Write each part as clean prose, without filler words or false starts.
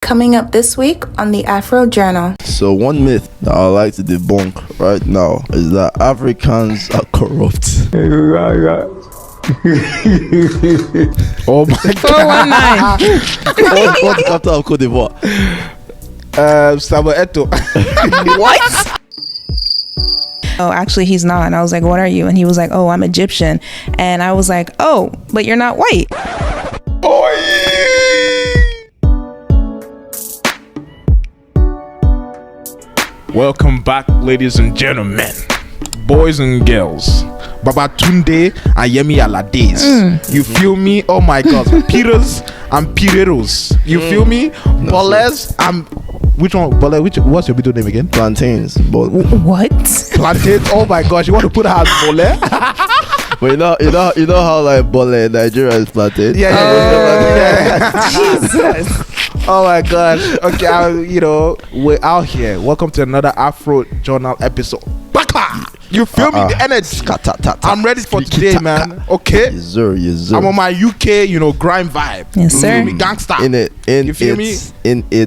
Coming up this week on the Afro Journal. So one myth that I like to debunk right now is that Africans are corrupt. Oh my God. 419. What's the capital of Cote d'Ivoire? Samuel Eto'o. What? Oh, actually, he's not. And I was like, what are you? And he was like, oh, I'm Egyptian. And I was like, oh, but you're not white. Welcome back, ladies and gentlemen, boys and girls, Babatunde and Yemi Alades. You feel me? Oh my God, Peters and Pireros. You feel me? Boles and which one? Bole? What's your middle name again? Plantains. But What? Plantains. Oh my gosh, you want to put her as Bole? but you know how like Bole in Nigeria is plantain? Yeah. Jesus. Oh my gosh. Okay, we're out here. Welcome to another Afro Journal episode. Baka! You feel me? The energy. I'm ready for today, man. Okay? Yes, sir. I'm on my UK, grime vibe. Yes, You sir. feel me? Gangster. You feel me?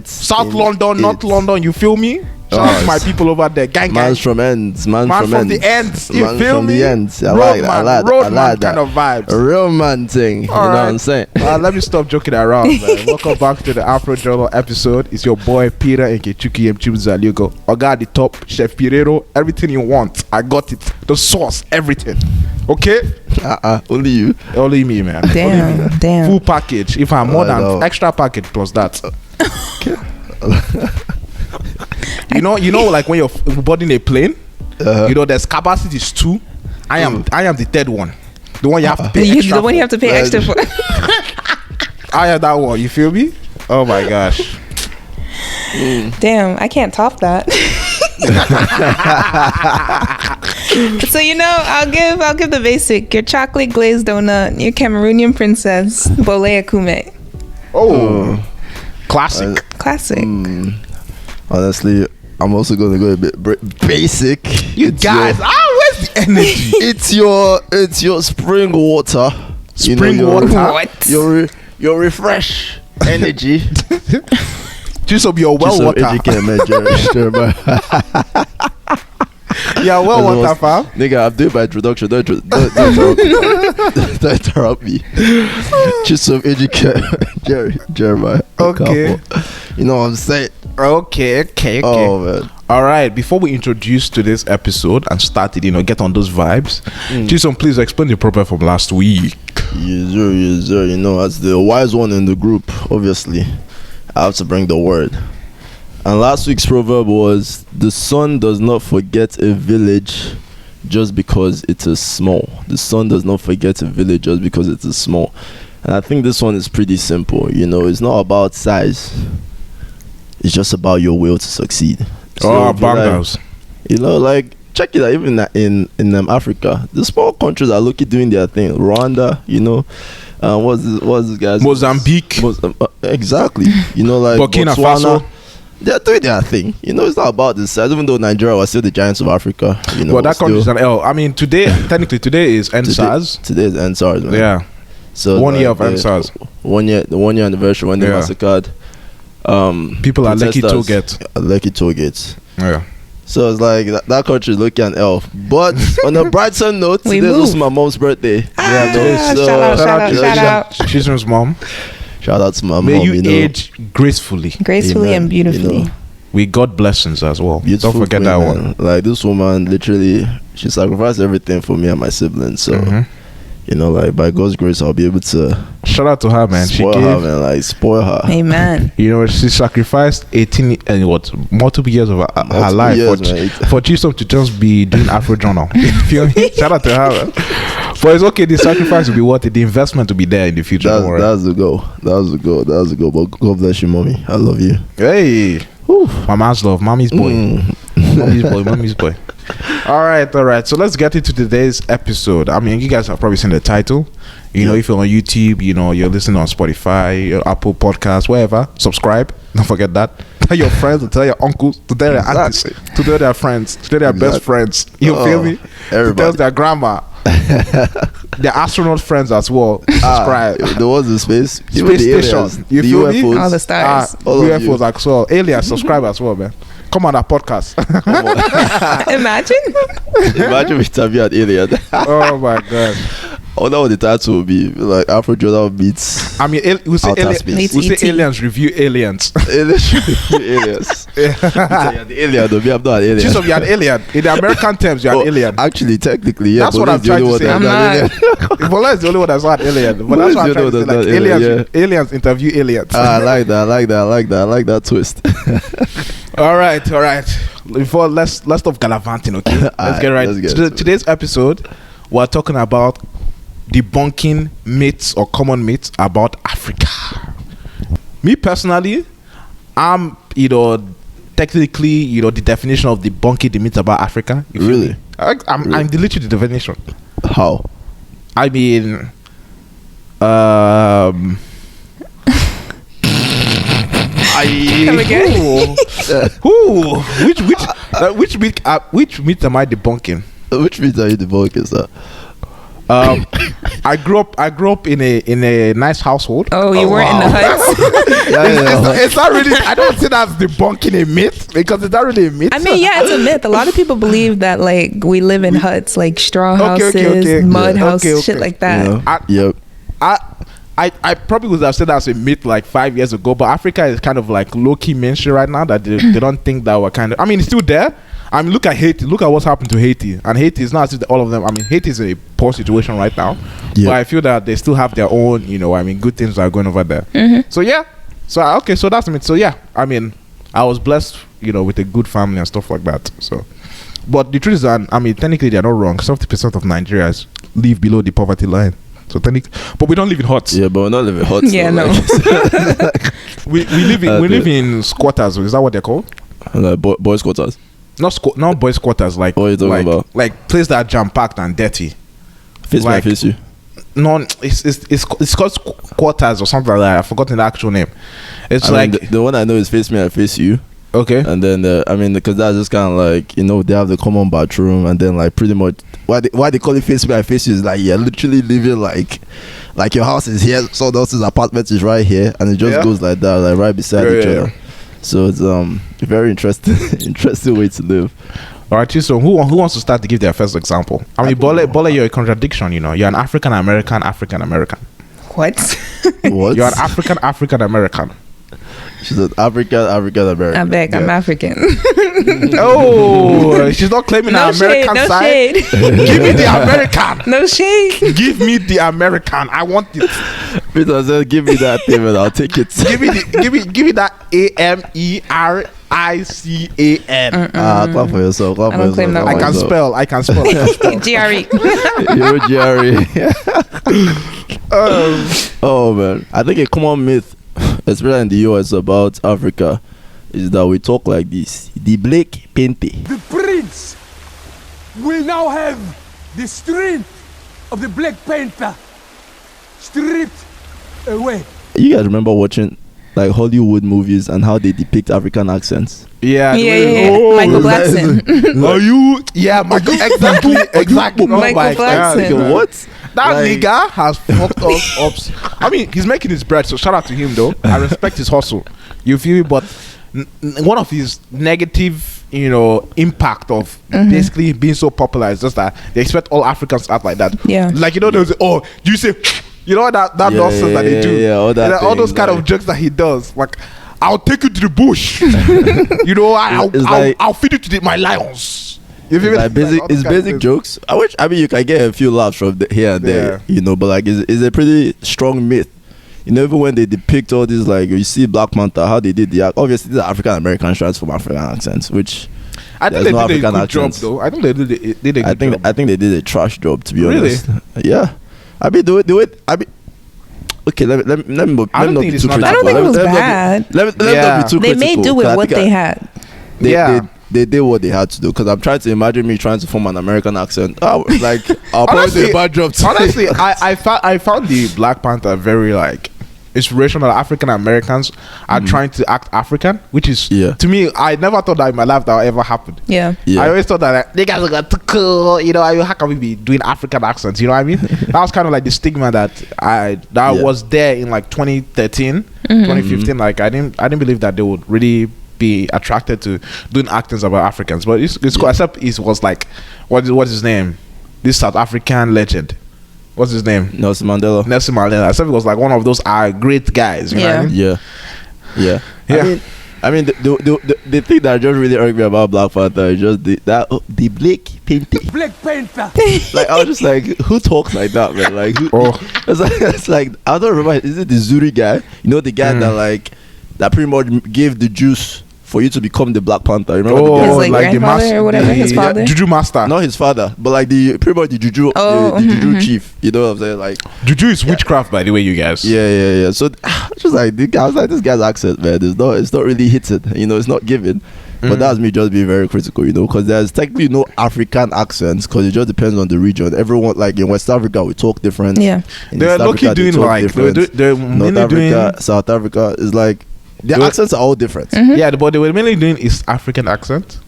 South London, North London. You feel me? Shout out to my people over there. Gang. Man's from ends. Man from the ends. You Man feel from me? the ends. I Road like man that. kind of vibes. A real man thing. You know what I'm saying? Let me stop joking around, man. Welcome back to the Afro Journal episode. It's your boy Peter and Kechuki M. Chibuzaliugo. Oga at the top, Chef Pirero. Everything you want, I got it. The sauce, everything. Okay? Only you. Only me, man. Damn. Full package. If I'm more than extra package plus that. You know, like when you're boarding a plane, there's capacity is 2. I am the third one. The one you have to pay extra The one you have to pay extra for. I am that one. You feel me? Oh my gosh. Damn, I can't top that. So I'll give the basic. Your chocolate glazed donut, your Cameroonian princess, Bole Akume. Oh, classic. Classic. Honestly, I'm also going to go a bit basic. You guys, where's the energy? It's your spring water. Water. What? Your refresh energy. Just of your well water. Yeah, well water, fam. Nigga, I'm doing my introduction. Don't interrupt me. Just some educate Jeremiah. Okay. You know what I'm saying? Okay. Oh man. All right. Before we introduce to this episode and start it, get on those vibes. Jason, please explain the proverb from last week. Yes, sir. As the wise one in the group, obviously, I have to bring the word. And last week's proverb was, the sun does not forget a village just because it is small. The sun does not forget a village just because it is small. And I think this one is pretty simple. It's not about size. It's just about your will to succeed. Bangers. Check it out. Even in Africa, the small countries are looking doing their thing. Rwanda, what's this guy's Mozambique. Exactly. Burkina Botswana. Faso. They're doing their thing. It's not about the size. Even though Nigeria was still the giants of Africa. But that country is an L. I mean, today is NSAS. Today is NSAS, man. Yeah. So 1 year of NSAS. 1 year, the 1 year anniversary when they massacred. People are lucky to get. Yeah. So it's like that country is looking at L. But on a brighter note, today was my mom's birthday. Shout out. Children's mom. Shout out to my mom. May you age gracefully. Gracefully and beautifully. We got blessings as well. Beautiful Don't forget that one. Like this woman, literally, she sacrificed everything for me and my siblings. So, by God's grace, I'll be able to shout out to her, man. Spoil her. Amen. She sacrificed 18 and multiple years of her life for Jesus to just be doing Afro Journal. You feel me? Shout out to her, man. But it's okay. The sacrifice will be worth it. The investment will be there in the future. That's the goal. But God bless you, mommy. I love you. Hey, Mama's love, mommy's boy, mommy's boy. All right. So let's get into today's episode. I mean, you guys have probably seen the title. If you're on YouTube, you're listening on Spotify, your Apple Podcasts, wherever. Subscribe. Don't forget that. Tell your friends, to tell your uncles, to tell your aunties, to tell their friends, to tell their best friends. You feel me? Everybody. To tell their grandma. Their astronaut friends as well. Subscribe. There was the space. Space station. You the feel me? UFOs. All the stars. all of you. UFOs as well. Aliens, subscribe as well, man. Come on that podcast. Imagine. Imagine we interview an alien. Oh my god. Oh, that was the title would be like Afro Jordan meets. I mean, we say, Outer space. we say E.T. aliens review aliens. aliens. Yeah, the alien. Though, me, I'm not an alien. Just of you're an alien. In the American terms, you're an alien. Actually, technically, yeah. That's what I'm trying to say. I'm not. Bola is the only one that's not alien. But that's what I'm trying to say. Like, aliens interview aliens. I like that. I like that twist. All right. Before let's stop gallivanting, okay? Let's get right. Today's episode, we're talking about debunking myths or common myths about Africa. Me personally, I'm technically the definition of debunking the myths about Africa. Really? I'm literally the definition. How? I mean, Come again. Which myth am I debunking? Which myth are you debunking, sir? I grew up in a nice household. Oh, you weren't in the huts. It's not really. I don't see that as debunking a myth because it's not really a myth. I mean, yeah, it's a myth. A lot of people believe that like we live in huts, like straw houses, mud houses, shit like that. Yep. I probably would have said that as a myth like 5 years ago, but Africa is kind of like low-key mainstream right now that they don't think that we're kind of. I mean, it's still there. I mean, look at Haiti. Look at what's happened to Haiti. And Haiti is not as if all of them. I mean, Haiti is in a poor situation right now. Yep. But I feel that they still have their own, good things that are going over there. Mm-hmm. So, yeah. So that's me. So, yeah. I mean, I was blessed, with a good family and stuff like that. So, but the truth is that, I mean, technically they're not wrong. 70% of Nigerians live below the poverty line. So but we don't live in huts. Yeah, but we're not living in huts. Yeah, no. we live in squatters. Is that what they're called? Like boys' quarters. Not boys' quarters. Like what are you talking about? Like place that are jam packed and dirty. Face me, face you. No, it's called quarters or something like that. I've forgotten the actual name. It's the one I know is face me, I face you. Okay. And then because that's just kind of like they have the common bathroom, and then like pretty much why they call it face me, I face you is like you're literally living like your house is here, someone else's apartment is right here, and it just goes like that, like right beside each other. So it's a very interesting way to live. All right, so who wants to start to give their first example? I mean, Bola, you're a contradiction. You're an African American. What? What? You're an African American. She's an African American. I'm back. I'm African. Oh, she's not claiming no her American shade, no side. Shade. Give me the American. No shade. Give me the American. I want it. Peter said, "Give me that thing, and I'll take it." give me that AMERICAN. Clap for yourself. Clap for yourself. I can spell. GRE. You're GRE. Oh man, I think a common myth, especially in the US about Africa, is that we talk like this. The black painting. The prince will now have the strength of the Black Panther stripped away. You guys remember watching like Hollywood movies and how they depict African accents? Yeah. Oh, Michael Blackson. Are you? Yeah, Michael. Exactly. Michael Blackson. What? That nigga has fucked us up. I mean, he's making his bread, so shout out to him though. I respect his hustle. You feel me? But one of his negative, impact of basically being so popular is just that they expect all Africans to act like that. Yeah. Like there's you say that nonsense that they do. Yeah, all those kind of jokes that he does. Like, I'll take you to the bush. I'll feed you to my lions. It's basic jokes. I mean, you can get a few laughs from here and there, but like it's a pretty strong myth. Even when they depict all these, like you see Black Panther, how they did obviously these are African American shots from African accents, which I think they did a good job though. I think they did a good job. I think they did a trash job, to be honest. Really? Yeah. I mean, do it. I mean, okay, let me not be too critical. I don't think it was bad. Let me not be too critical. They may do with what they had. They did what they had to do, because I'm trying to imagine me trying to form an American accent. I'll probably do a bad job. Honestly, I found the Black Panther very inspiration that African Americans are trying to act African, which is Yeah. to me, I never thought that in my life that would ever happen. Yeah. I always thought that like, niggas are too cool, you know. I mean, how can we be doing African accents? You know what I mean? That was kind of like the stigma that was there in like 2013, 2015. Like I didn't believe that they would really be attracted to doing actings about Africans. But it's cool. Except it was like, what's his name? This South African legend. What's his name? Nelson Mandela. Except it was like one of those great guys. You know what I mean? Yeah. Yeah. I mean, the thing that just really irked me about Black Panther is just the Black Panther. Black Panther. Like I was just like, who talks like that, man? Like, it's like I don't remember. Is it the Zuri guy? You know, the guy that pretty much gave the juice for you to become the Black Panther. Remember the guy? His like grandfather or whatever, his father? Juju master. Not his father, but like pretty much the Juju, the Juju chief. You know what I'm saying? Like Juju is witchcraft, by the way, you guys. Yeah. So just like I was like, this guy's accent, man, it's not really hitting. You know, it's not given. But that's me just being very critical, you know, because there's technically no African accents, because it just depends on the region. Everyone, like in West Africa, we talk different. Yeah, they're lucky doing like they're North Africa, South Africa is like their accents are all different. Yeah, but they were mainly doing East African accent,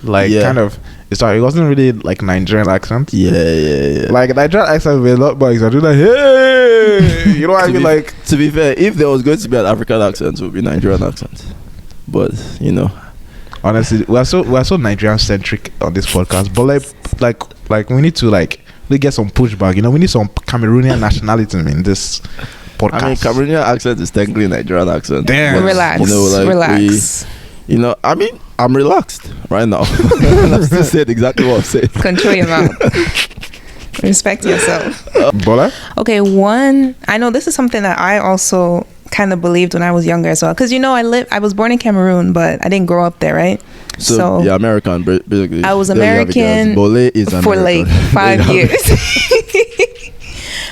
like kind of. Sorry, it wasn't really like Nigerian accent. Yeah. Like Nigerian accent would be a lot more exaggerated. Like, hey, you know what I mean? Like, to be fair, if there was going to be an African accent, it would be Nigerian accent. But you know, honestly, we're so Nigerian centric on this podcast. But like we need to like we get some pushback. You know, we need some Cameroonian nationality in this podcast. I mean, Cameroonian accent is technically Nigerian accent. Damn. Relax. You know, like relax. You know, I mean, I'm relaxed right now. I'm still saying exactly what I'm saying. Control your mouth. Respect yourself. Bola? Okay, I know this is something that I also kind of believed when I was younger as well. Because, you know, I was born in Cameroon, but I didn't grow up there, right? So yeah, American, basically. I was American for like 5 years.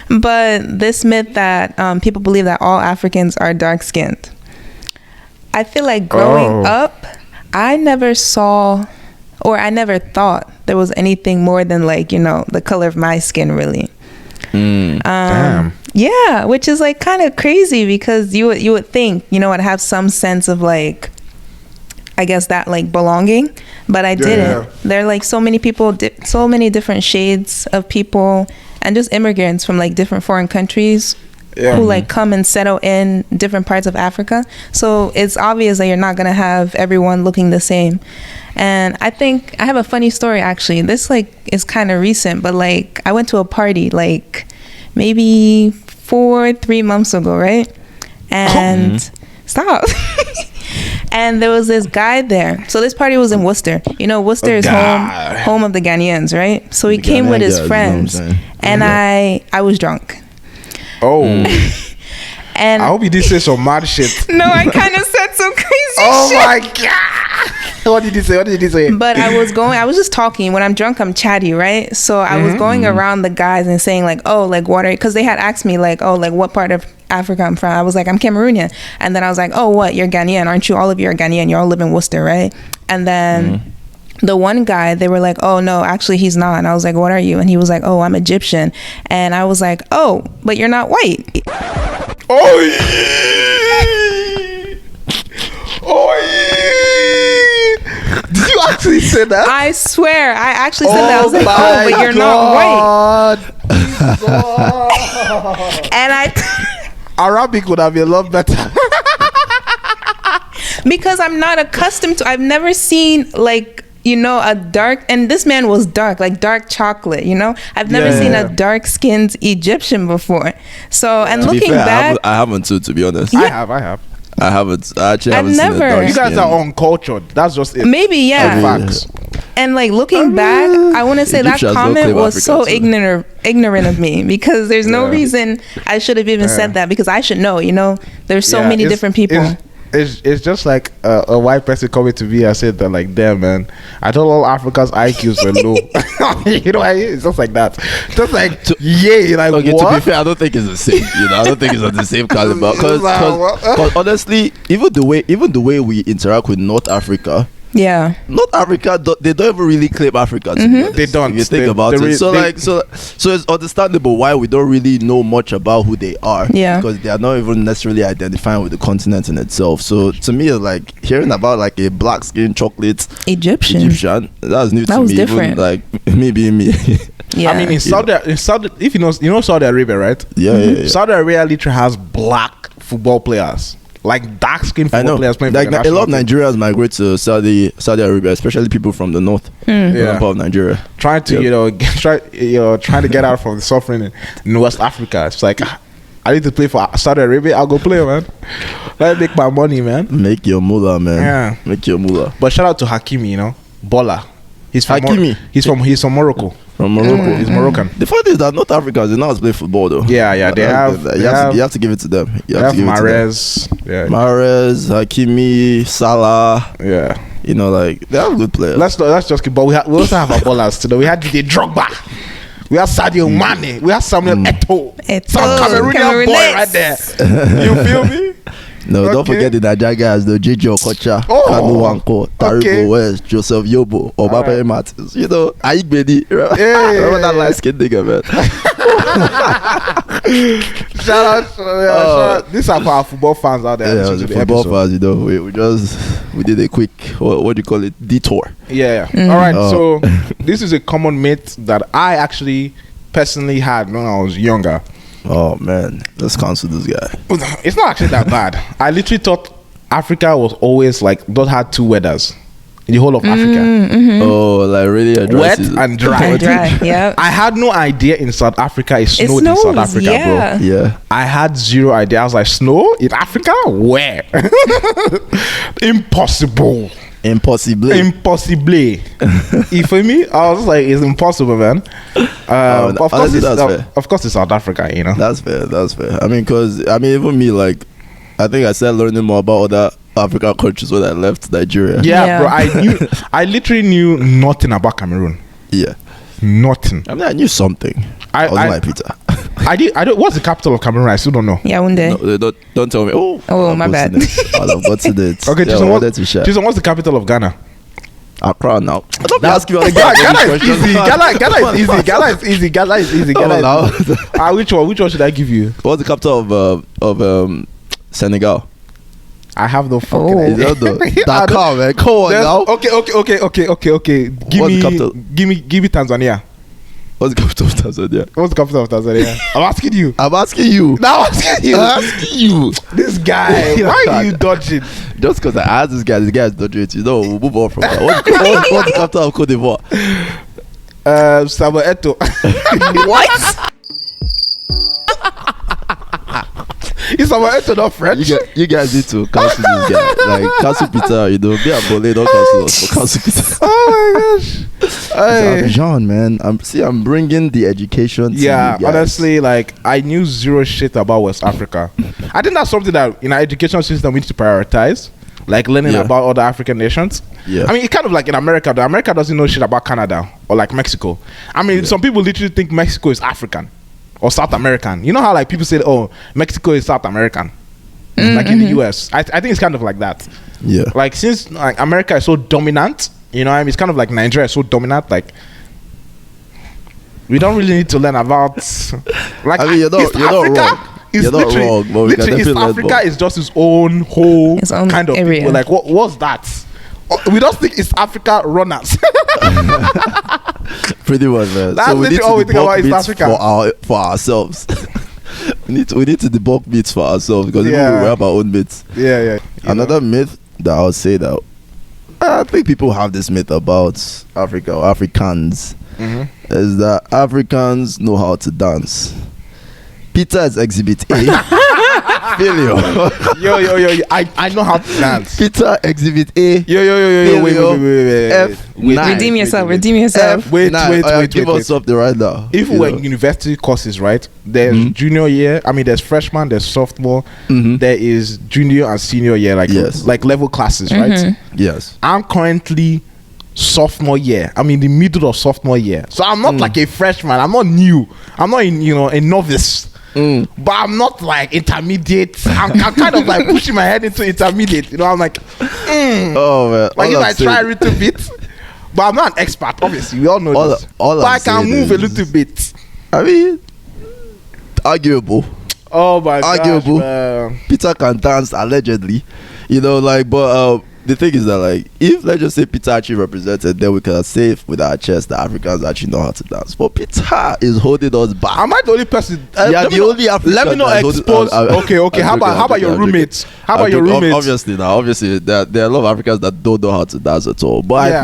But this myth that people believe that all Africans are dark-skinned. I feel like growing up, I never saw or I never thought there was anything more than like, you know, the color of my skin really. Damn. Yeah, which is like kind of crazy because you would think, you know, I'd have some sense of like, I guess that like belonging, but I didn't. Yeah. There are like so many people, so many different shades of people and just immigrants from like different foreign countries. Yeah. Who like come and settle in different parts of Africa. So it's obvious that you're not gonna have everyone looking the same. And I think I have a funny story actually. This like is kind of recent, but like I went to a party like maybe 3 months ago, right? And stop. And there was this guy there. So this party was in Worcester. You know, Worcester is home of the Ghanaians, right? So he came with his friends, and I was drunk. Oh. And I hope you did say some mad shit. No, I kind of said some crazy shit. Oh my god. What did he say? But I was just talking. When I'm drunk, I'm chatty, right? So I was going around the guys and saying like, oh, like what are you? Because they had asked me like, oh, like what part of Africa I'm from. I was like, I'm Cameroonian. And then I was like, oh, what? You're Ghanaian, aren't you? All of you are Ghanaian. You all live in Worcester, right? And then the one guy, they were like, oh, no, actually, he's not. And I was like, what are you? And he was like, oh, I'm Egyptian. And I was like, oh, but you're not white. Oh, yeah. Oh, yeah. Did you actually say that? I swear, I actually said that. I was like, oh, but you're not white. And Arabic would have been a lot better. Because I'm not accustomed to, I've never seen like, you know, a dark, and this man was dark, like dark chocolate, you know? I've never seen a dark-skinned Egyptian before. So, and looking back... I haven't too, to be honest. Yeah. I haven't. I actually haven't never. seen a dark You guys skin. are uncultured. That's just it. Maybe, yeah. Facts. And like looking back, I want to say that Egyptians don't comment claim was so Africa, ignorant of me, because there's no reason I should have even said that, because I should know, you know? There's so many different people. It's just like a white person coming to me and said that like, damn man, I thought all Africa's IQs were low. You know what I mean? It's just like that. Just like like Okay, what? to be fair, I don't think it's the same. You know, I don't think it's on the same caliber. Because honestly, even the way we interact with North Africa, Yeah. North Africa, they don't even really claim Africa. To be honest, They don't. If you think They- about they it. So re- like, so it's understandable why we don't really know much about who they are. Yeah. Because they are not even necessarily identifying with the continent in itself. So to me, it's like hearing about like a black skin chocolate Egyptian. That's new That to was me. different. Even, like maybe me. Yeah. I mean, in Saudi, if you know Saudi Arabia, right? Yeah. Saudi Arabia literally has black football players, like dark skinned I football know. players playing. Like for the a lot of national team. Nigerians migrate to Saudi Arabia, especially people from the north, Yeah. part of Nigeria. Trying to trying to get out from the suffering in West Africa. It's like, I need to play for Saudi Arabia. I'll go play, man. Let me make my money, man. Make your mullah, man. Yeah. Make your mullah. But shout out to Hakimi, Bola. He's from Hakimi? he's from Morocco. From Morocco. He's Moroccan. The fact is that North Africans, they know how to play football, though. Yeah. They have. You have to give it to them. You They have have to give it to them. Mahrez. Yeah. Mahrez, Hakimi, Salah. Yeah. Like they have good players. Let's just keep. But we also have our ballers today. We had Didier Drogba. We have Sadio Mane. We have Samuel Eto'o. Some Cameroonian boy right there. You feel me? No, don't Okay. forget the Nigeria guys, though. JJ Okocha, Oh, Kanu Wanko, Taribo okay. West, Joseph Yobo, Obape Alright. Martins. Ayigbeni. Remember that light skin nigga, man? Shout out. These are for our football fans out there. Yeah, listening the to the football episode. fans, we did a quick, what do you call it, detour. Yeah. All right. So this is a common myth that I actually personally had when I was younger. Oh man, let's cancel this guy. It's not actually that bad. I literally thought Africa was always like just had two weathers in the whole of Africa: Oh, like really a dry wet season. and dry. And dry. Yeah. I had no idea in South Africa it snowed in South snows, Africa, yeah. bro. Yeah. I had zero idea. I was like, snow in Africa? Where? Impossible. Impossible. Impossibly. You feel me? I was like, it's impossible, man. Of course, honestly, that's fair. of course, it's South Africa, That's fair. I mean, even me, like, I think I started learning more about other African countries when I left Nigeria. Yeah, Yeah. bro. I literally knew nothing about Cameroon. Yeah. Nothing. I mean, I knew something. I was like Peter. I don't. What's the capital of Cameroon? I still don't know. Yaoundé. No, don't tell me. Oh, My bad. I'll have gotten it. Okay, Yeah, I Jason, wanted to share. what's the capital of Ghana? Accra now. I don't be asking you all Ghana these is easy. questions. Ghana is easy. Ghana is easy. Ghana is easy. Ghana is Oh, easy. now. Which one should I give you? What's the capital of Senegal? I have no fucking Oh. Is idea. that the Dakar, man? Come on There's- now. Okay. What's the capital? Give me Tanzania. What's the capital of Tanzania? What's the capital of Tanzania? I'm asking you. I'm asking you. Now I'm asking you. I'm asking you. This guy. Why are you dodging? Just because I asked this guy is dodging it. We'll move on from that. What's the capital of Cote d'Ivoire? Samuel Eto'o. What? Is Samuel Eto'o not French? You guys need to cancel this guy. Like, cancel Peter, me and Bole don't cancel us, but cancel Peter. Oh my gosh. Hey. Abidjan, man. I'm bringing the education to Yeah, you guys. honestly, like I knew zero shit about West Africa. I think that's something that in our education system we need to prioritize, like learning Yeah. about other African nations. Yeah. I mean, it's kind of like in America. Though. America doesn't know shit about Canada or like Mexico. I mean, some people literally think Mexico is African or South American. You know how like people say, "Oh, Mexico is South American," like in the US. I think it's kind of like that. Yeah. Like since like America is so dominant, I mean, it's kind of like Nigeria is so dominant. Like we don't really need to learn about. Like I mean, you're not East wrong. is You're not literally- wrong, but we can literally, East definitely learn Africa more. is just its own whole Its own kind of area. people. Like what's that? We don't think East Africa runners. Pretty much, man. That's So we need literally all we to think about debunk East myths Africa. for ourselves. we need to debunk myths for ourselves because even Yeah. we have our own myths. yeah. Another myth that I would say that I think people have this myth about Africa or Africans is that Africans know how to dance. Peter is exhibit A. Failure. Yo, I know how to dance. Peter exhibit A. Yo, wait. F9. Redeem yourself. Redeem yourself. Wait, Give us something right now. If You we're know. in university courses, right? There's junior year. I mean, there's freshman, there's sophomore. There is junior and senior year, like Yes. like level classes, right? Yes. I'm currently sophomore year. I'm in the middle of sophomore year, so I'm not like a freshman. I'm not new. I'm not a novice. but I'm not like intermediate. I'm kind of like pushing my head into intermediate. You know, I'm like, Oh man, like all if I'm I saying- try a little bit, but I'm not an expert. Obviously, we all know this. all But I'm I can saying move a is- little bit. I mean, arguable. Oh my gosh, Arguable. man. Peter can dance allegedly, you know, like, but the thing is that, like, if let's just say Peter actually represented, then we can say with our chest that Africans actually know how to dance. But Peter is holding us back. Am I the only person? Yeah, let me the not- only African Let me not that's holding- expose. Okay. How I'm about joking, your I'm joking. roommates? How I'm about your joking. roommates? Obviously, there are a lot of Africans that don't know how to dance at all. But Yeah.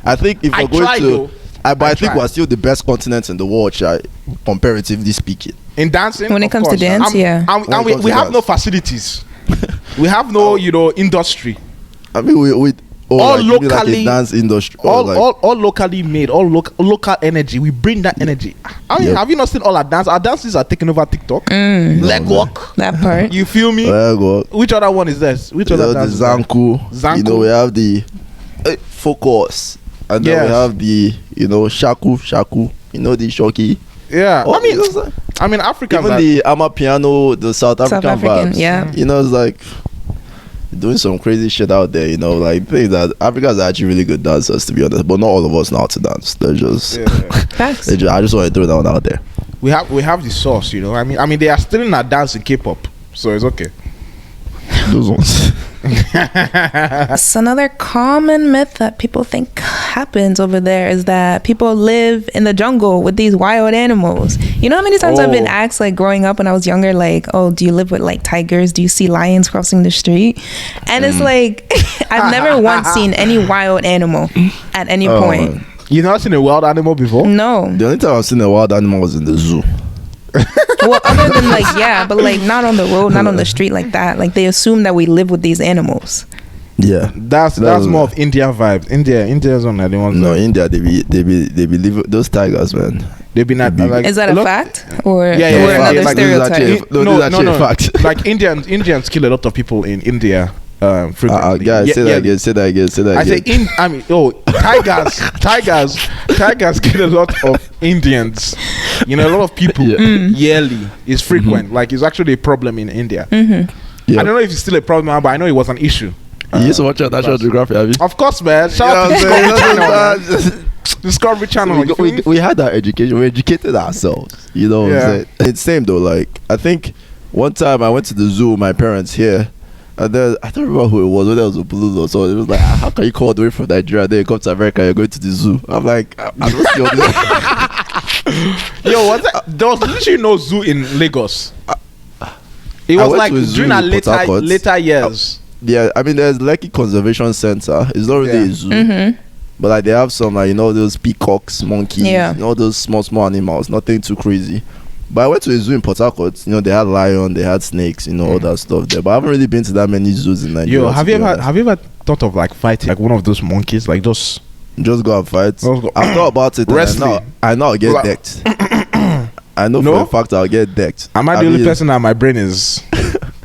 I think if I we're going tried, to, though. but I think tried. we're still the best continent in the world, comparatively speaking. In dancing, When it of comes to course. dance, yeah. And When it we comes to have no dance. facilities. We have no, industry. I mean, we All like, you mean like locally- a dance industry, or All, like, all locally made, all local energy. We bring that energy. I mean, Yeah. have you not seen all our dance? Our dances are taking over TikTok. Leg walk. That part. You feel me? go. Which other one is this? Which You other know, the dance? is that? Zanku. Zanku. You know, we have the focus, and then we Yes. have the shaku. You know, the shoki. Yeah. Oh, I mean, you know, it's like- Africans. even are- the Amapiano, the South African African, vibes. yeah. You know, it's like doing some crazy shit out there. You know, like things that Africans are actually really good dancers, to be honest. But not all of us know how to dance. They're just. Yeah. Facts. I just want to throw that one out there. we have the sauce. You know. I mean, they are still in our dance in K-pop, so it's okay. Those ones. It's another common myth that people think happens over there is that people live in the jungle with these wild animals. You know how many times I've been Oh. asked, like growing up when I was younger, like, oh, do you live with like tigers? Do you see lions crossing the street? And it's like, I've never once seen any wild animal at any Oh, point. man. You never seen a wild animal before? No. The only time I've seen a wild animal was in the zoo. Well, other than like, yeah, but like not on the road, not on the street like that. Like they assume that we live with these animals. Yeah. That's more of Indian vibes. India's on that. They want No, India, they believe those tigers, man. They've been at like. Is that a lot- fact or, Yeah, or yeah, another like, this is stereotype? actually- No, this is actually a fact. Like Indians kill a lot of people in India. Frequently. Guys, say that again. I say tigers kill a lot of Indians. You know, a lot of people yearly. It's frequent. Like it's actually a problem in India. Yeah. I don't know if it's still a problem now, but I know it was an issue. You used to watch your National Geographic, have you? Of course, man. Shout out to Discovery Channel. You feel me? we had that education. We educated ourselves. You know what I'm saying? It's same though. Like I think one time I went to the zoo with my parents here. And then I don't remember who it was, whether it was a blue or so. It was like, how can you come all the way from Nigeria? Then you come to America, you're going to the zoo. I'm like, I don't see all this. Yo, what's that? There was literally no zoo in Lagos. It I was went like to a zoo during our in Port Harcourt. later years. Yeah, I mean, there's Lekki Conservation Center. It's not really a zoo. But like they have some, like, you know, those peacocks, monkeys, Yeah. you know, those small animals. Nothing too crazy. But I went to a zoo in Port Harcourt. You know, they had lion, they had snakes, you know, all that stuff there. But I haven't really been to that many zoos in Nigeria. Yo, to have be you honest. ever thought of like fighting like one of those monkeys, like those? Just go and fight? Just go- I've thought about it. Wrestling. I know I'll get Like- decked. I know No? for a fact I'll get decked. Am I the only person that my brain is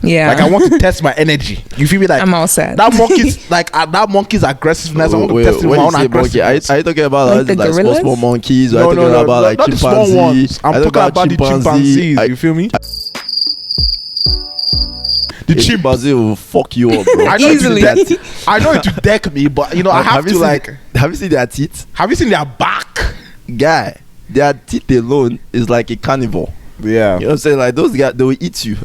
Yeah. like? I want to test my energy. You feel me? Like I'm all set. that monkey's like that monkey's aggressiveness. I want to test it with when my you own say monkey, aggressiveness. are you talking about Like like, the like gorillas? small monkeys? Or No, are you talking no, about like not the small chimpanzee? ones. I'm Are you talking about the chimpanzees. I- You feel me? The a chimp. chimpanzee will fuck you up, bro. I know Easily. I know it to deck me, but you know I have you to seen like. have you seen their teeth? Have you seen their back? Guy, their teeth alone is like a carnivore. Yeah. You know what I'm saying? Like those guys, they will eat you.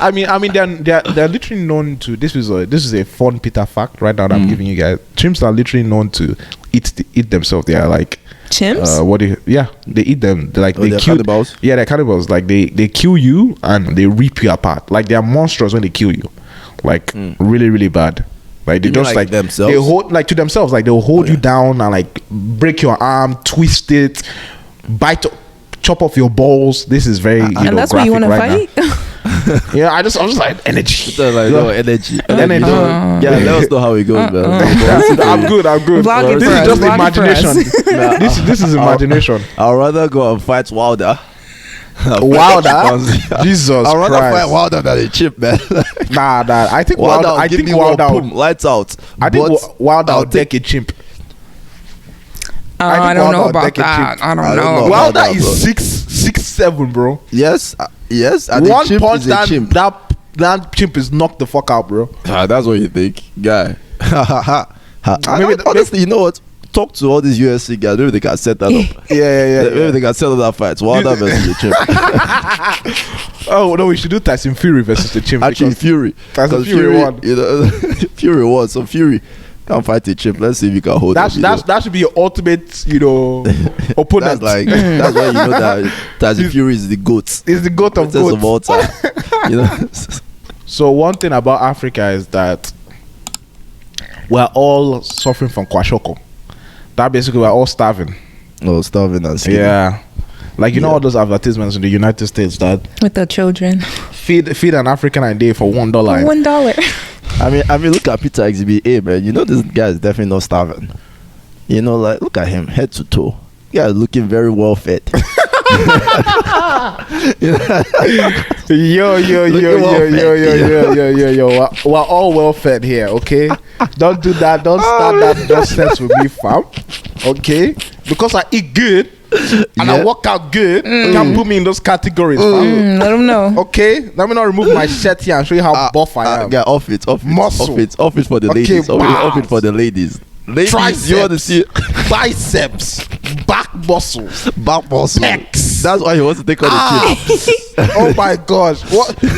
I mean, they're literally known to. This is a fun Peter fact right now that I'm giving you guys. Chimps are literally known to eat themselves. They are like Chimps? they eat them. They're like Oh, they they're kill. cannibals? Yeah, they're cannibals. Like they kill you and they rip you apart. Like they are monstrous when they kill you. Like really, really bad. Like they You mean just like themselves? They hold like to themselves. Like they'll hold you down and like break your arm, twist it, chop off your balls. This is very And that's what you want to right now. fight? Yeah, I was like energy. So like no energy. Energy. Yeah, let us know how it goes, man. I'm good. Vlog it This for is us, just vlog it for us. imagination. This is imagination. I'd rather go and fight Wilder. Wilder, Jesus I'd rather fight Christ. Wilder than a chip, man. Nah. I think Wilder, Wilder. I give think me one, Wilder. boom, lights out. I think But Wilder I'll will take a chimp. I think don't know Wilder about take a that. chip. I I don't don't know. know. Wilder that, is bro. 7, bro. Yes, yes. And One the chimp punch is a chimp. that chimp is knocked the fuck out, bro. That's what you think, guy. Maybe Honestly, you know what? Talk to all these UFC guys. Maybe they can set that up. Maybe they can set up that fight. Wilder versus the chimp. Oh no, we should do Tyson Fury versus the chimp. Actually, Fury. Tyson Fury won. You know, Fury won. So Fury can fight the chimp. Let's see if he can hold that should be your ultimate, opponent. That's why you know that Tyson Fury is the GOAT. He's the GOAT of goats. Of all time. You know. So one thing about Africa is that we're all suffering from kwashiorkor. That basically we're all starving. Oh, starving and skinny. Yeah. Like you know all those advertisements in the United States that with the children. Feed an African a day for $1. $1. I mean, look at Peter Exhibit A, man. You know this guy is definitely not starving. You know, like look at him, head to toe. Guy is looking very well fed. Yo. We're all well fed here, okay? Don't do that. Don't start that nonsense with me, fam. Okay? Because I eat good and I work out good. You can't put me in those categories, fam. Let them know. Okay? Let me not remove my shirt here and show you how buff I am. Yeah, off it Muscle. Off it for the ladies. Off it for the ladies. Ladies, triceps, you want to see biceps, back muscles, pecs. That's why he wants to take on the chip. Oh my gosh!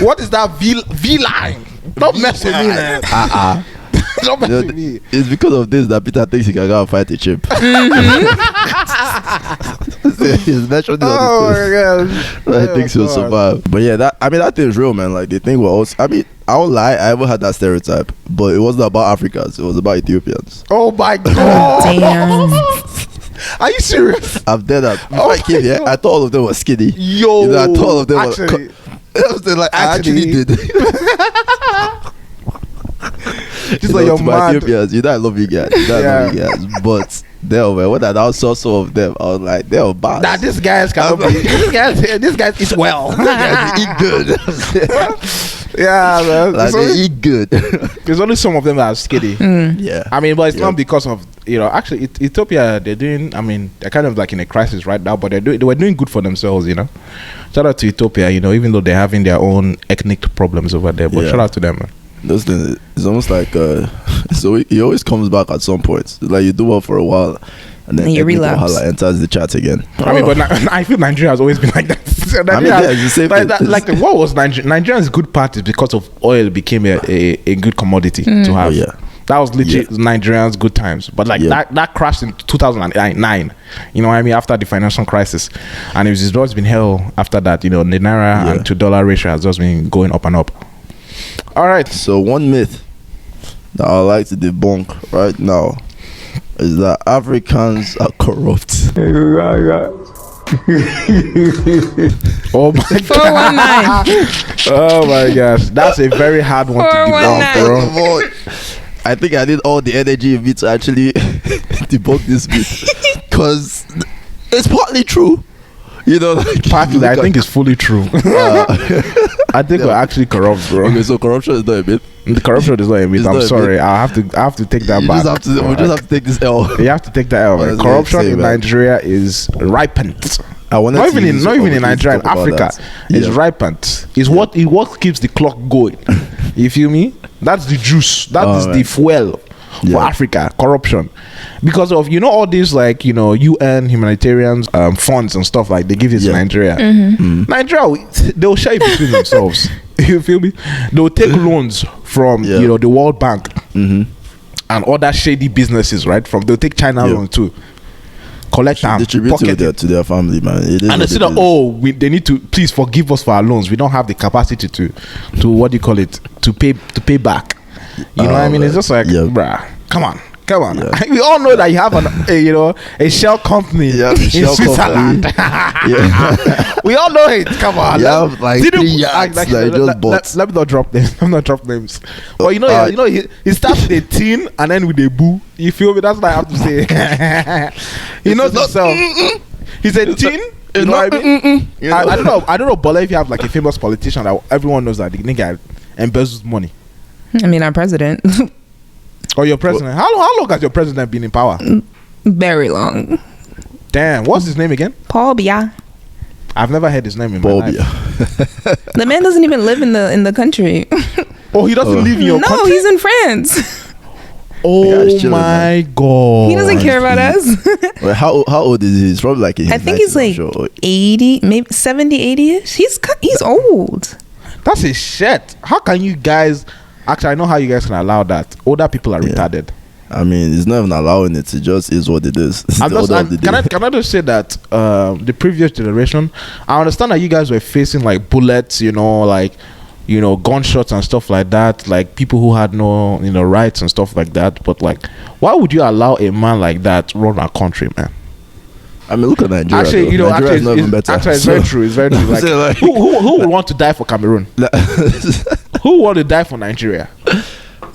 What is that V line? Don't mess with me, man. Don't mess with me. It's because of this that Peter thinks he can go and fight a chimp. He's mentioned it on his face. I think he'll survive. But yeah, that thing is real, man. Like they think we're all. I mean, I won't lie, I ever had that stereotype, but it wasn't about Africans. It was about Ethiopians. Oh my god! Damn. Are you serious? I've done that. Before I came here, I thought all of them were skinny. Yo, I thought all of them actually, were. I actually did. Just like your my Ethiopians, I love you guys. I love you guys. But when I now saw some of them, I was like, they were bad. Nah, these guys cannot be. These guys eat well. These guys eat good. Yeah, man. Like they eat good. There's only some of them that are skinny. Yeah. I mean, but it's not because of actually Ethiopia. They're doing. I mean, they're kind of like in a crisis right now, but they were doing good for themselves. Shout out to Ethiopia. Even though they're having their own ethnic problems over there, but shout out to them, man. Those things, it's almost like so he always comes back at some point. It's like you do well for a while, and then you relapse. Enters the chat again. I mean, but I feel Nigeria has always been like that. It's the same thing. Like what was Nigeria? Nigeria's good part is because of oil became a good commodity to have. That was legit Nigerians' good times. But that crashed in 2009. You know what I mean? After the financial crisis, and it's just been hell after that. The naira and to dollar ratio has just been going up and up. All right. So one myth that I like to debunk right now is that Africans are corrupt. Oh my 419. Oh my gosh, that's a very hard one to debunk, bro. I think I need all the energy in me to actually debunk this myth because it's partly true. Partly, I think it's fully true. I think we're actually corrupt, bro. Okay, so corruption is not a myth. The corruption is not a myth. I'm sorry. I have to take that back. We just have to take this L. You have to take that L. Man. Corruption in Nigeria is ripened. Not even in Nigeria, in Africa, it's ripened. It's what keeps the clock going. You feel me? That's the juice. That is the fuel for Africa. Corruption, because of all these UN humanitarian funds and stuff like they give it to Nigeria. Nigeria, they'll share it between themselves. You feel me? They'll take loans from the World Bank and other shady businesses, right? They'll take China loan too. Collect and distribute it to their family, man. And they say that they need to please forgive us for our loans. We don't have the capacity to what do you call it, to pay back. You know what I mean? It's just like, bruh, come on. We all know that you have a shell company in Switzerland. We all know it. Come on. You have like 3 yachts that you just bought. Let me not drop names. Let me not drop names. But he starts with a tin and then with a boo. You feel me? That's what I have to say. He knows himself. He's a tin. You know what I mean? I don't know, Bola, if you have like a famous politician that everyone knows that the nigga embezzles money. I mean, our president. Or your president. How long has your president been in power? Very long. Damn. What's his name again? Paul Biya. I've never heard his name in my life. The man doesn't even live in the country. Oh, he doesn't live in your country? No, he's in France. Oh my God. He doesn't care about us. Well, how old is he? He's probably like in his I think 90s, he's like I'm sure. 80, maybe 70, 80ish. He's old. That's his shit. How can you guys... Actually, I know how you guys can allow that. Older people are retarded. I mean, it's not even allowing it. It just is what it is. It's the order of the day. Can I just say that the previous generation, I understand that you guys were facing like bullets, gunshots and stuff like that, like people who had no, rights and stuff like that. But like, why would you allow a man like that run our country, man? I mean, look at Nigeria. Actually, Nigeria is not even better. Actually, it's very true. It's very true. Like, who would want to die for Cameroon? Who would want to die for Nigeria?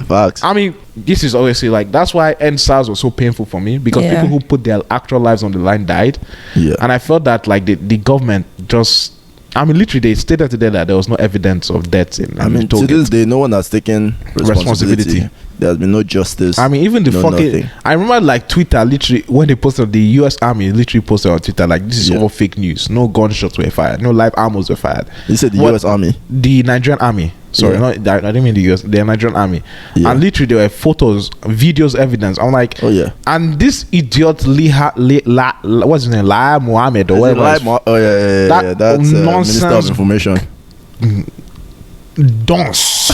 Facts. I mean, this is obviously like, that's why NSAS was so painful for me, because people who put their actual lives on the line died. Yeah. And I felt that like the government just, I mean, literally they stated today that there was no evidence of deaths in. I mean, to this day, no one has taken responsibility. There has been no justice. I mean, even the fucking nothing. I remember like Twitter, literally when they posted, the US Army literally posted on Twitter like, this is all fake news. No gunshots were fired. No live armors were fired. You said the US Army? The Nigerian Army. Sorry, I didn't mean the US. The Nigerian Army. And literally there were photos, videos, evidence. I'm like, oh yeah. And this idiot what's his name? Lai Mohammed or whatever. That's nonsense. Minister of Information. Dons.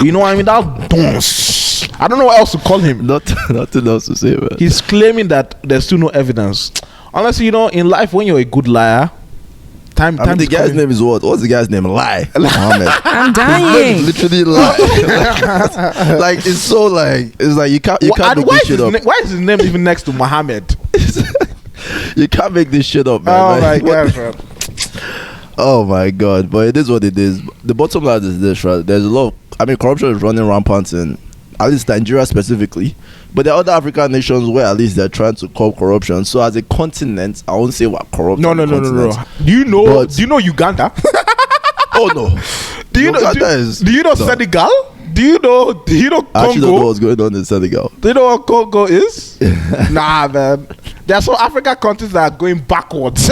You know what I mean? That dons. I don't know what else to call him. Nothing else to say, man. He's claiming that there's still no evidence. Honestly, in life, when you're a good liar, time the guy's name is what? What's the guy's name? Lie. I'm dying. Literally lie. Like it's so like, it's like you can't make this shit up. Why is his name even next to Mohammed? You can't make this shit up, man. Oh my God, bro. Oh my God, but it is what it is. The bottom line is this, right? There's a lot of, corruption is running rampant in at least Nigeria specifically, but there are other African nations where at least they're trying to curb corruption. So as a continent, I won't say we're corrupt. No. Do you know Uganda? Oh no. Do you know Senegal? Do you know Congo? I actually don't know what's going on in Senegal. Do you know what Congo is? Nah, man. There are some African countries that are going backwards.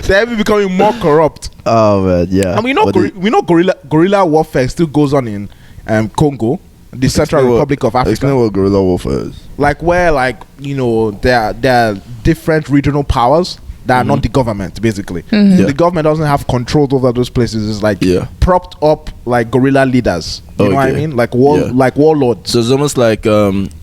They're even becoming more corrupt. Oh man, yeah. I mean, we know guerrilla warfare still goes on in Congo, the Central Republic of Africa. Explain what guerrilla warfare is. Like where, there are different regional powers that are not the government, basically. Mm-hmm. The government doesn't have control over those places. It's like propped up like guerrilla leaders. You know what I mean? Like warlords. So it's almost like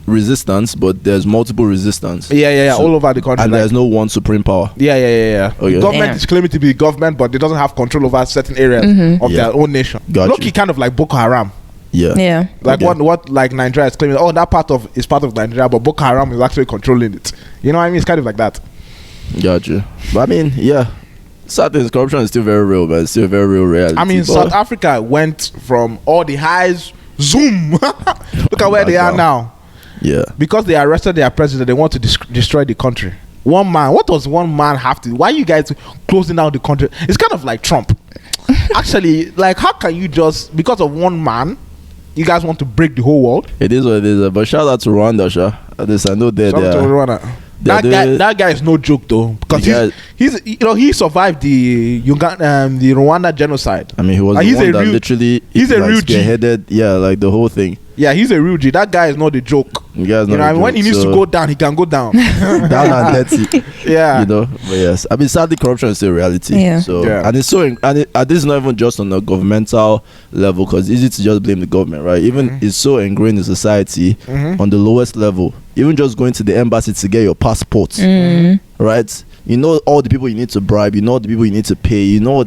resistance, but there's multiple resistance. Yeah, all over the country. And there's no one supreme power. Yeah. Okay. The government is claiming to be government, but it doesn't have control over certain areas of their own nation. Look, kind of like Boko Haram. Yeah. Like what like Nigeria is claiming, that part is part of Nigeria, but Boko Haram is actually controlling it. You know what I mean? It's kind of like that. Gotcha. But I mean, sad things, corruption is still very real, but it's still a very real reality. I mean, South Africa went from all the highs, zoom. Look at where they are now. Yeah. Because they arrested their president, they want to destroy the country. One man. What does one man have to? Why are you guys closing down the country? It's kind of like Trump. Actually, like, how can you just, because of one man, you guys want to break the whole world? It is what it is. But shout out to Rwanda, Sha. I know they're there. Shout out to Rwanda. That guy is no joke though, because he's he survived the Rwanda genocide. I mean, he was the one that literally he's a real G. Spearheaded, like the whole thing. Yeah, he's a real G. That guy is not a joke. When he needs to go down, he can go down. Down and dirty. Yeah. But yes. I mean, sadly, corruption is still a reality. Yeah. So and it's so this is not even just on a governmental level, because it's easy to just blame the government, right? Even it's so ingrained in society on the lowest level. Even just going to the embassy to get your passport, right? You know all the people you need to bribe. You know the people you need to pay. You know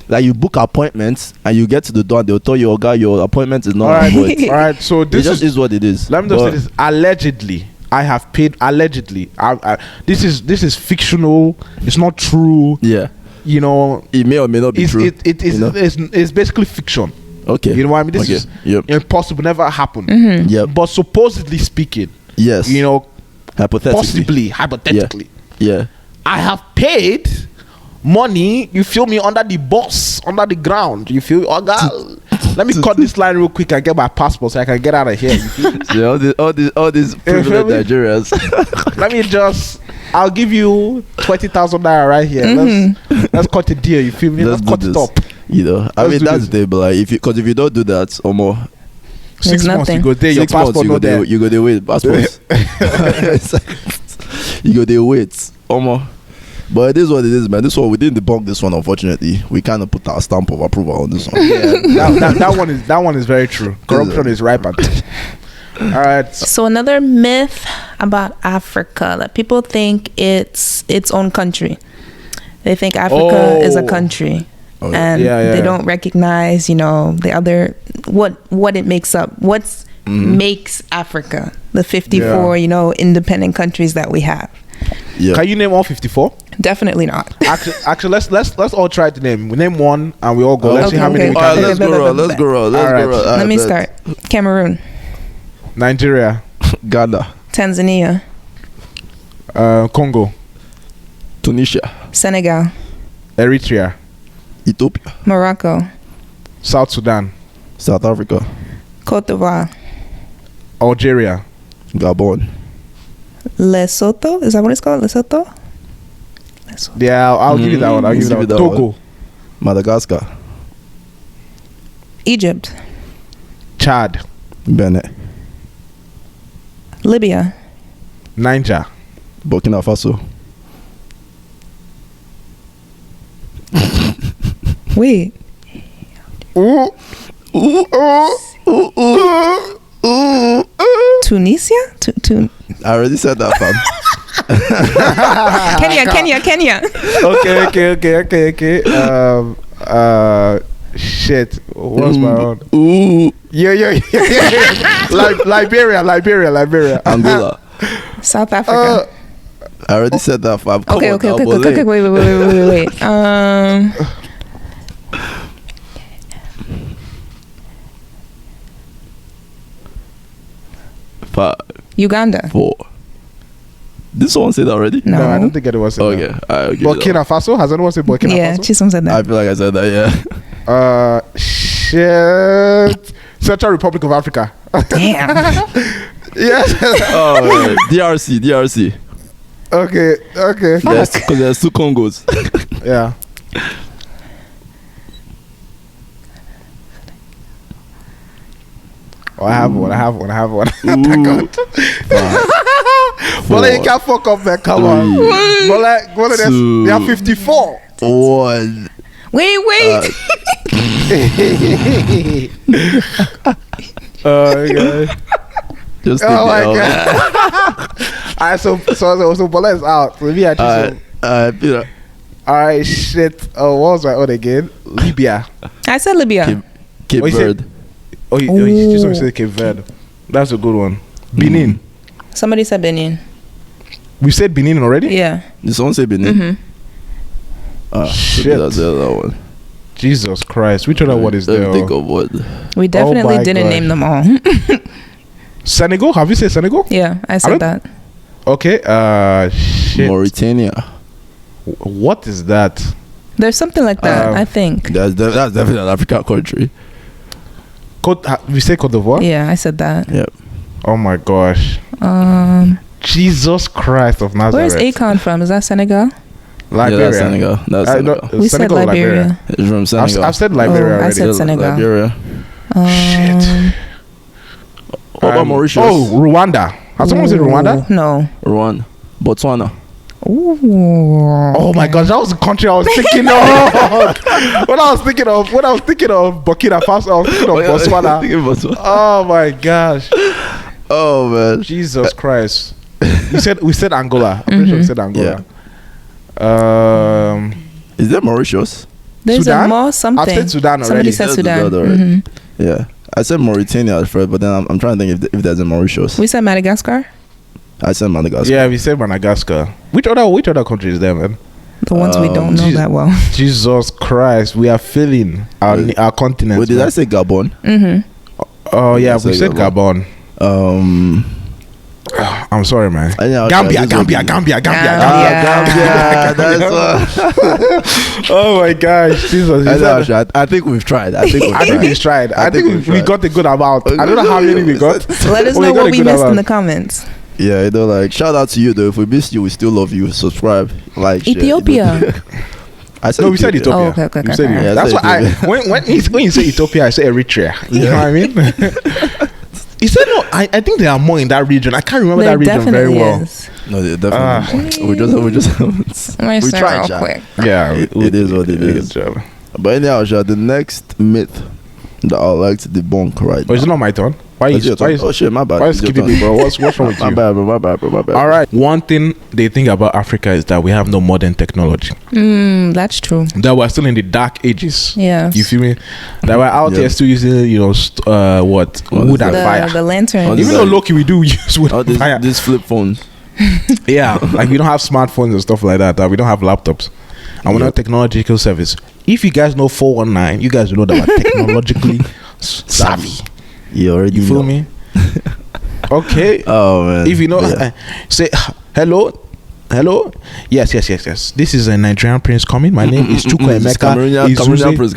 like you book appointments and you get to the door and they'll tell you, your appointment is not all right. So this is what it is. Let me just say this. Allegedly, I have paid. Allegedly, this is fictional. It's not true. Yeah. It may or may not be true. It's basically fiction. Okay. You know what I mean? This is impossible. Never happened. Yeah. But supposedly speaking, yes. Hypothetically. Yeah. I have paid money, you feel me, under the bus, under the ground. You feel Let me cut this line real quick and get my passport so I can get out of here. You feel me? Yeah, all these privileged Nigerians. Let me just. I'll give you 20,000 naira right here. Let's cut the deal. You feel me? Let's cut it up. You know, I mean that's the thing, but like if you don't do that, or more. 6 months you go there, your 6 months passport you go not there. there. You go there wait passports. You go there wait, or more. But it is what it is, man. This one we didn't debunk this one. Unfortunately, we kind of put our stamp of approval on this one. Yeah, that one is very true. Corruption is rampant. All right. So another myth about Africa that people think it's its own country. They think Africa is a country, and they don't recognize, the other what it makes up. What makes Africa the 54, independent countries that we have. Yeah. Can you name all 54? Definitely not. Actually, let's all try to name. We name one and we all go. Let's see how many we can name. Let's go around. Let me start. Cameroon, Nigeria, Ghana, Tanzania, Congo, Tunisia, Senegal, Eritrea, Ethiopia, Morocco, South Sudan, South Africa, Cote d'Ivoire, Algeria, Gabon. Lesotho. Is that what it's called? Lesotho? Yeah, I'll give you that one. I'll give you that one. Togo, Madagascar, Egypt, Chad, Benin, Libya, Niger, Burkina Faso. wait, Tunisia? I already said that, fam. Kenya. Okay. Shit. What's my own? Yeah. Liberia. Angola. South Africa. I already said that, fam. Come Okay. on, Wait. 5, Uganda. 4. Did someone say that already? No. I don't think anyone said Okay. that. I'll give you that Burkina Faso? Has anyone said Burkina Yeah, Faso? Chisom said I that. feel like I said that, yeah. Shit. Central Republic of Africa. Damn. Yes. Oh, DRC. Okay. Because there's 2 Congos. Yeah. Oh, I have one. Ooh. Bola, you can't fuck up, man. Come on. Bola, Two. they have 54. 1. Wait. Oh, God. Just Oh, my take it God. All right, so Bola is out. So me, out. all right, shit. Oh, what was my own again? Libya. I said Libya. Cape Oh, you Verde. said- Oh, you just said Cape Verde. That's a good one. Benin. Somebody said Benin. We said Benin already? Yeah. Did someone say Benin? Shit. That's the other one. Jesus Christ. Which other one is Let me there? think of what. We definitely my didn't God. name them all. Senegal? Have you said Senegal? Yeah, I said that. Okay. Shit. Mauritania. What is that? There's something like that, I think. That's definitely an African country. We say Cote d'Ivoire? Yeah, I said that. Yep. Oh my gosh. Jesus Christ of Nazareth. Where's Akon from? Is that Senegal? Liberia. Yeah, that's Senegal. That's Senegal. We Senegal said or Liberia. It's from Senegal. I've said Liberia I already. said Senegal. Liberia. Shit. What about Mauritius? Oh, Rwanda. Has someone said Rwanda? No. Rwanda. Botswana. Ooh. Oh my gosh, that was the country I was thinking of. When I was thinking of Burkina Faso, I was thinking of Botswana. Oh my gosh. Oh man. Jesus Christ. We said Angola. I'm pretty sure we said Angola. Is that Mauritius? There's Sudan? a more something. I've said Sudan Somebody already. said That's Sudan. the other, right? Yeah. I said Mauritania at first, but then I'm trying to think if there's a Mauritius. We said Madagascar. I said Madagascar. Yeah, we said Madagascar. Which other country is there, man? The ones we don't know that well. Jesus Christ, we are filling our continent. Wait, did I say Gabon? Mm-hmm. Oh yeah, I we said said Gabon. I'm sorry, man. Anyhow, Gambia. Gambia. That's what. Oh my gosh, Jesus! I think we've tried. I think we've tried. I think we got a good amount. I don't know how many we got. Let us know what we missed in the comments. Yeah, like shout out to you though. If we missed you, we still love you. Subscribe, like, Ethiopia. Share. I said We said Ethiopia. Oh, okay. We said Ethiopia. Yeah, That's said why when you say Ethiopia, I say Eritrea. You know what I mean? You said no. I think there are more in that region. I can't remember that region very well. Is. No, they definitely. We just we tried. Real quick. Yeah, it is what it is. But anyhow, the next myth that I'd like to debunk right now. It's not my turn. Why you? Oh shit, my bad. Why you skipping me, bro? What's wrong with you? My bad, bro. All right. One thing they think about Africa is that we have no modern technology. That's true. That we're still in the dark ages. Yeah. You feel me? That we're out there still using, wood and fire. The lantern. Even though Loki, we do use wood and fire. These flip phones. Yeah, like we don't have smartphones and stuff like that. We don't have laptops. And we're not technological service. If you guys know 419, you guys know that we're technologically savvy. You feel me? Okay. Oh man. If you know, say hello. Yes. This is a Nigerian prince coming. My name is Chukwu Emeka. Cameroonian prince.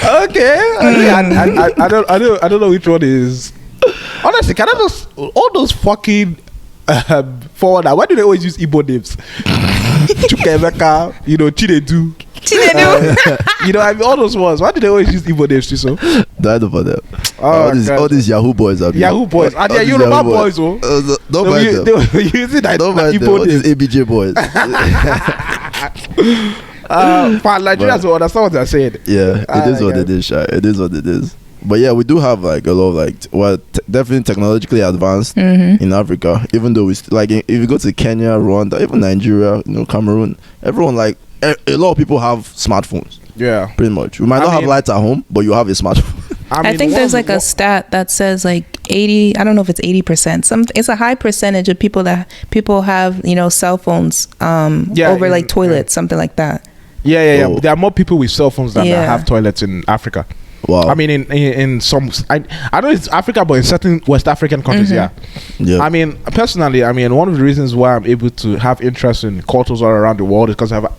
Okay. I don't know which one is. Honestly, can I just all those fucking forward? Why do they always use Igbo names? Chukwu Emeka, Chinedu. I mean, all those ones. Why do they always use Igbo names too? So that for them. All these Yahoo boys are Yahoo boys. And they're Yoruba boys. Don't mind them. They were using that Igbo names. These ABJ boys. Nigerians will understand what they're saying. Yeah, it is what it is, Shy. It is what it is. But yeah, we do have like a lot of definitely technologically advanced in Africa. Even though we if you go to Kenya, Rwanda, even Nigeria, Cameroon, everyone a lot of people have smartphones. Yeah, pretty much. We might not have lights at home, but you have a smartphone. I think there's a stat that says 80. I don't know if it's 80%. It's a high percentage of people have cell phones over toilets, something like that. Yeah. Oh. There are more people with cell phones than that have toilets in Africa. Wow. I mean, in some, I know it's Africa, but in certain West African countries, yeah. I mean, personally, one of the reasons why I'm able to have interest in cultures all around the world is because I have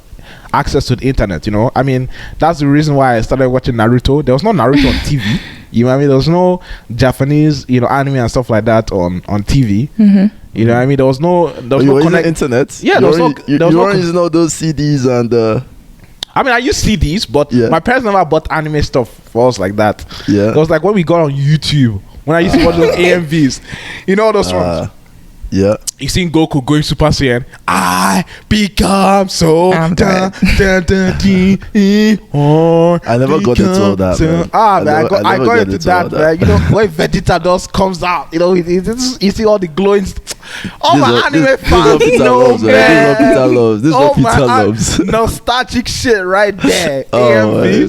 access to the internet. I mean, that's the reason why I started watching Naruto. There was no Naruto on TV. You know what I mean? There was no Japanese, anime and stuff like that on TV. You know what I mean? There was no internet. Yeah, you weren't using all those CDs and. I mean, I use CDs, but my parents never bought anime stuff for us like that. Yeah. It was like when we got on YouTube, when I used to watch those AMVs, all those ones. Yeah. You seen Goku going Super Saiyan? I become so. I never got into all that. Man. I got into that. Man. When Vegeta just comes out, you see all the glowing. Oh my anime fans, This is what Peter loves. Nostalgic shit right there.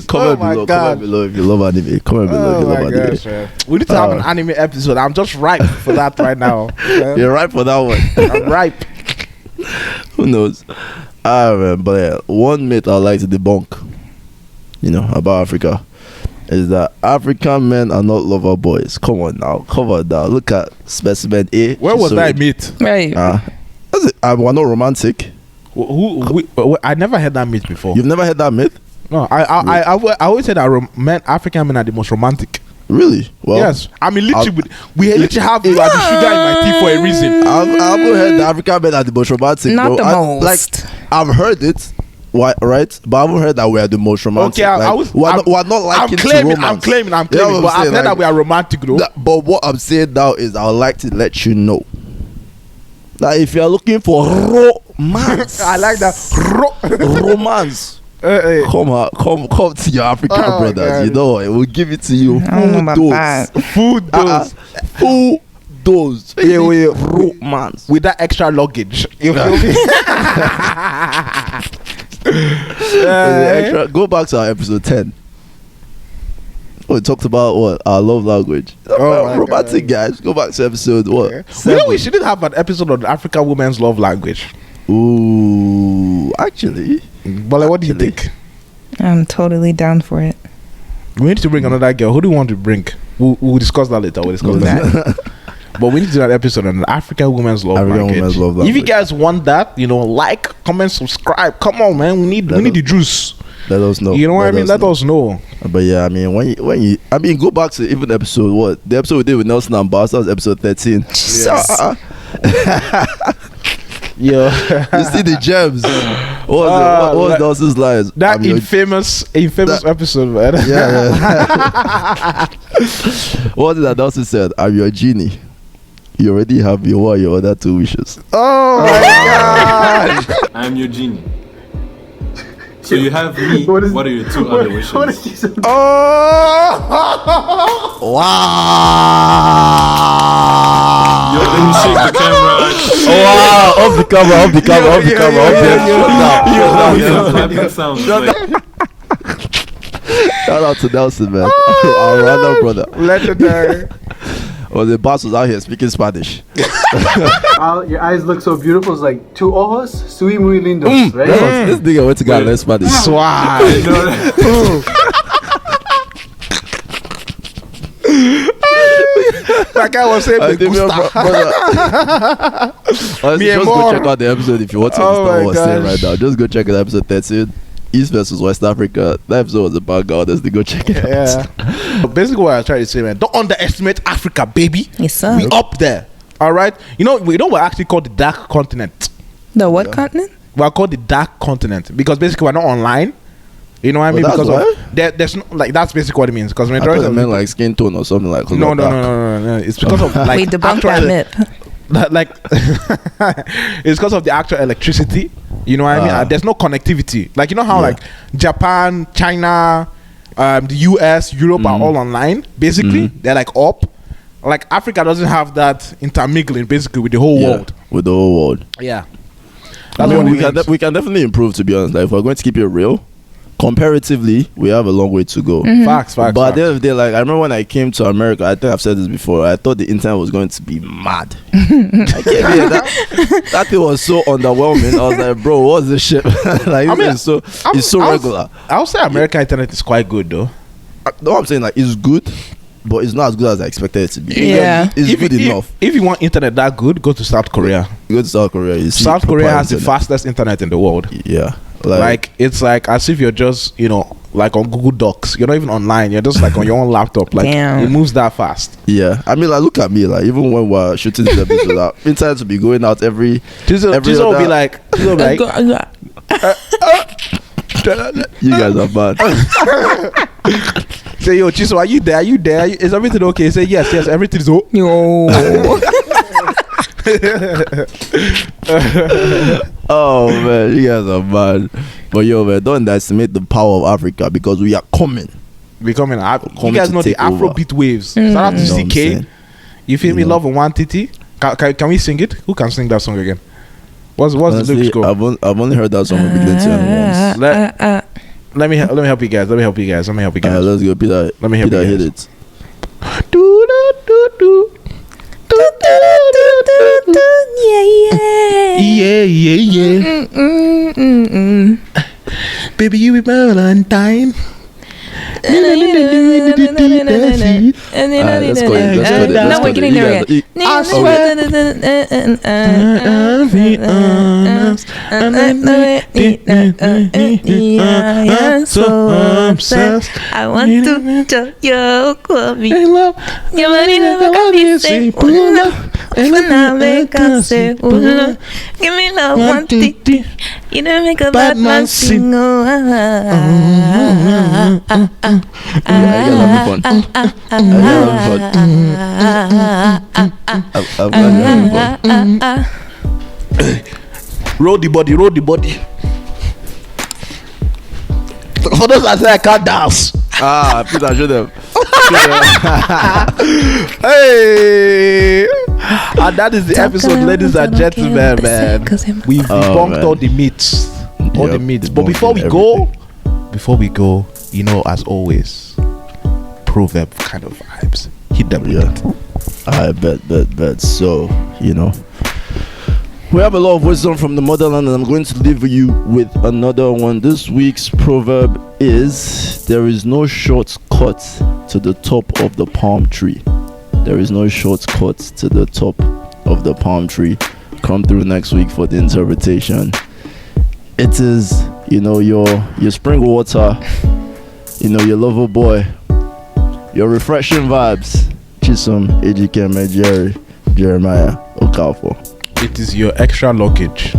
Comment below if you love anime. Comment below if you love anime. We need to have an anime episode. I'm just ripe for that right now. You're ripe for that one. I'm ripe. Who knows? But one myth I like to debunk, about Africa, is that African men are not lover boys. Come on now. Look at specimen A. Where was that myth? Right. We're not romantic. I never heard that myth before. You've never heard that myth? No. I always said that African men are the most romantic. Really? Well, yes. I mean, literally, we literally have the sugar in my tea for a reason. I haven't heard the African men are the most romantic. Not the most. I've heard it. Right, but I haven't heard that we are the most romantic. Okay, we're not liking romance. I'm claiming, but I've heard that we are romantic, though. But what I'm saying now is, I would like to let you know that if you are looking for romance, I like that romance. Come to your African brothers. God. It will give it to you. I don't know about that. Food dose. Romance with that extra luggage. You feel me? Go back to our episode 10. We talked about our love language. Romantic guys. Go back to episode we shouldn't have an episode on African women's love language. Ooh, actually. But what do you think? I'm totally down for it. We need to bring another girl. Who do you want to bring? We'll discuss that later. We'll discuss that. But we need to do an episode on African women's love language. If you guys want that, like, comment, subscribe. Come on, man. We need the juice. Let us know. You know what I mean? Let us know. But yeah, I mean, when you go back to even episode the episode we did with Nelson and Bass, that was episode 13. Yeah. You see the gems. What was Nelson's lines? That infamous episode, man. Yeah. What did that Nelson said? I'm your genie. You already have your other 2 wishes. Oh my God! I'm your genie. So you have me. What are your 2 other wishes? Oh! Wow! Yo, let me shake the camera. Wow! Off the camera. Shout out to Nelson, man. Our random brother. Legendary. Well, the boss was out here speaking Spanish. Your eyes look so beautiful. It's like two ojos, sui muy lindos, right? This nigga went to go learn Spanish. Swag. That guy was saying, Honestly, just go check out the episode if you want to understand what we're saying right now. Just go check out episode 13. East versus West Africa. That episode was about God. Let's go check it out. Yeah. Basically, what I was trying to say, man, don't underestimate Africa, baby. Yes, sir. We up there. All right. We're actually called the Dark Continent. The what continent? We're called the Dark Continent because basically we're not online. You know what I mean? Because there's no, that's basically what it means. Because majority of men like skin tone or something like. No. It's because of like. We debunked that myth. Like it's because of the actual electricity. You know what I mean? There's no connectivity. Like how like Japan, China, the US, Europe are all online. Basically, they're like up. Like Africa doesn't have that intermingling basically with the whole world. With the whole world. Yeah. That's what we can definitely improve, to be honest. Like if we're going to keep it real, comparatively, we have a long way to go. Facts. But at the end of the day, like I remember when I came to America, I think I've said this before. I thought the internet was going to be mad. I came here, that thing was so underwhelming. I was like, bro, what's this shit? Like, it's so regular. I would say American internet is quite good though. No, I'm saying like it's good, but it's not as good as I expected it to be. Yeah. It's good enough. If you want internet that good, go to South Korea. Go to South Korea. You see South Korea has internet. the fastest internet in the world. Yeah. Like it's like as if you're just like on Google Docs. You're not even online. You're just like on your own laptop. Like it moves that fast. Yeah, I mean, like look at me. Like even when we're shooting this episode, internet will be going out every. Jizzle will be like, you guys are bad. Say, yo, Chiso, are you there? Is everything okay? Say yes, everything is okay. Oh man, you guys are bad. But yo, man, don't underestimate the power of Africa because we are coming. You guys know the Afrobeat waves. Shout out to CK. You feel me? Love and One Titi. Can we sing it? Who can sing that song again? What's the lyrics go? I've only heard that song with Big once. Let me help you guys. Let's go, Peter. Let me help you guys. Hit it. Yeah. Baby, you be my Valentine. Let's go. No, we're getting there yet. I swear. I'll be honest. I'm so obsessed. I want to tell you, Kobe. I love Your money never got me say, ooh, love. When I make her say, ooh, love. Give me love, one thing. You don't make a bad man sing. Oh, roll the body. For those that say I can't dance. Peter, show them. Hey, and that is the episode, ladies and gentlemen, man. We've debunked all the myths, But before we go, as always, proverb kind of vibes. Hit them with it. I bet. So, We have a lot of wisdom from the motherland, and I'm going to leave you with another one. This week's proverb is: there is no shortcut to the top of the palm tree. There is no shortcut to the top of the palm tree. Come through next week for the interpretation. It is, your spring water, your lover boy, your refreshing vibes. Chisom, Ejike, Jeremiah, Okafor. It is your extra luggage.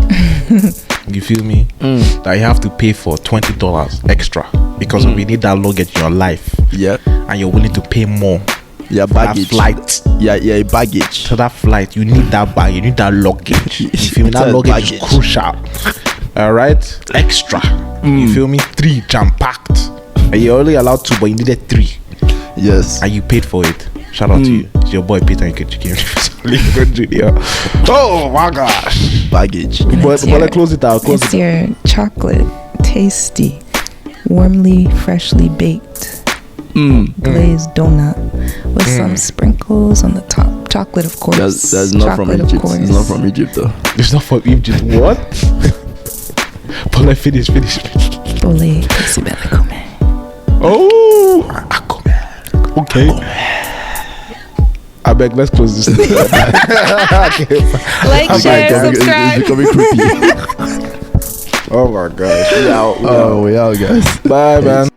You feel me? That you have to pay for $20 extra because we need that luggage in your life. Yeah. And you're willing to pay more. Yeah, baggage. That flight. Yeah, baggage. To that flight, you need that bag. You need that luggage. You feel me? That luggage is crucial. All right, extra. You feel me? 3 jam packed. And you're only allowed 2, but you needed 3. Yes. And you paid for it. Shout out to you. It's your boy Peter Chicken Junior. Oh my gosh. Baggage. But let's close it out. It's your chocolate, tasty, warmly, freshly baked glazed donut with some sprinkles on the top. Chocolate, of course. That's not from Egypt. It's not from Egypt, though. It's not from Egypt. What? But let's finish. Bole, Kisibela Kome. Oh, okay. I beg, let's close this. Like, share, subscribe. It's becoming creepy. Oh my gosh. We out, guys. Bye, man.